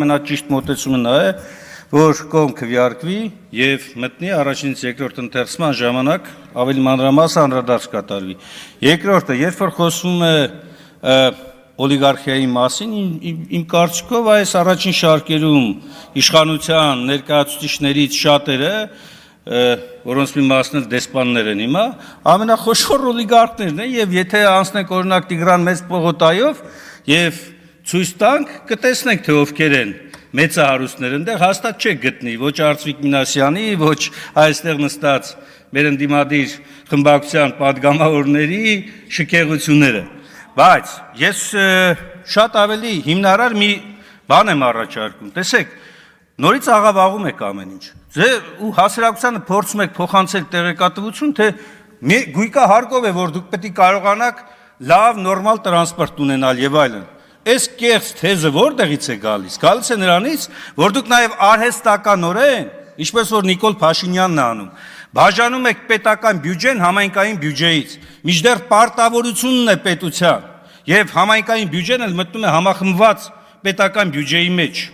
Ամենաճիշտ մոտեցումը նա է, որ կողմ քվեարկվի եւ մտնի առաջինից երկրորդ ընթերցման ժամանակ ավելի մանրամասն անդրադարձ կատարվի։ Երկրորդը, երբ որ խոսվում է օլիգարխիայի մասին, իմ կարծիքով այս առաջին շարքերում իշխանության ներկայացուցիչներից շատերը, որոնց մի մասն էլ դեսպաններ են հիմա, ամենախոշոր օլիգարխներն են եւ եթե անցնենք օրինակ Տիգրան Մեծ պողոտայով եւ ցույց տանք, կտեսնենք թե ովքեր են մեծահարուստներ, այնտեղ հաստատ չեք գտնի ոչ Արծվիկ Մինասյանի, ոչ այստեղ նստած մեր ընդդիմադիր խմբակցության падգամավորների շքեղությունները, բայց ես շատ ավելի հիմնարար մի բան եմ առաջարկում, տեսեք, նորից աղավաղում եք ամեն ինչ, ու հասարակությանը փորձում եք փոխանցել տեղեկատվություն, թե գույքա հարկով է, որ դուք պետք է կարողանաք լավ նորմալ տրանսպորտ ունենալ եւ այլն։ Այս կեղծ թեզը որտեղից է գալիս։ Գալիս է նրանից, որ դուք նաև արհեստականորեն, ինչպես որ Նիկոլ Փաշինյանն է անում, բաժանում եք պետական բյուջեն համայնքային բյուջեից, մինչդեռ պարտավորությունն է պետության, եւ համայնքային բյուջեն էլ մտնում է համախմբված պետական բյուջեի մեջ,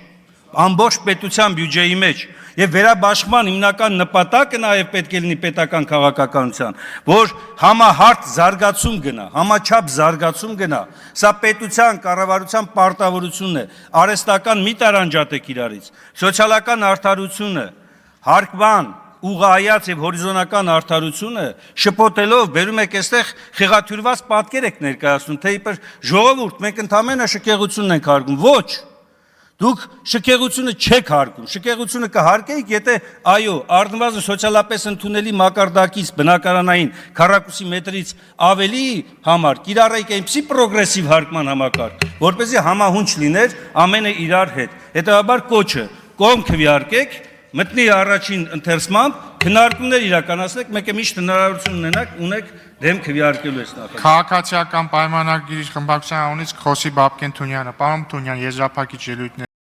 ամբողջ պետության բյուջեի մեջ, եւ վերաբաշխման հիմնական նպատակը նաև պետք է լինի պետական քաղաքականության, որ համահարթ զարգացում գնա, համաչափ զարգացում գնա, սա պետության կառավարության պարտավորությունն է, արհեստական մի տարանջատեք իրարից, սոցիալական արդարությունը, հարկման, ուղղայաց եւ հորիզոնական արդարությունը շփոթելով բերում եք այստեղ խեղաթյուրված պատկեր եք ներկայացնում, թե իբր ժողովուրդ, մենք ընդամենը շքեղությունն ենք հարգում, ոչ Դուք շքեղությունը չեք հարկում, շքեղությունը կհարկեիք, եթե այո, առնվազն սոցիալապես ընդունելի մակարդակից բնակարանային քառակուսի մետրից ավելի համար կիրառեիք այնպիսի պրոգրեսիվ հարկման համակարգ, որպեսզի համահունչ լիներ ամենը իրար հետ։ Հետևաբար կոչը կողմ քվեարկեք, մտնի առաջին ընթերցմամբ քննարկումներ իրականացնեք, մեկ է միշտ հնարավորություն ունեք դեմ քվեարկելու այս նախագծը։ Քաղաքացիական պայմանագիր խմբակցության անունից Խոսի Բաբկեն Թունյանը, պարոն Թունյան, եզրափակիչ ելույթներ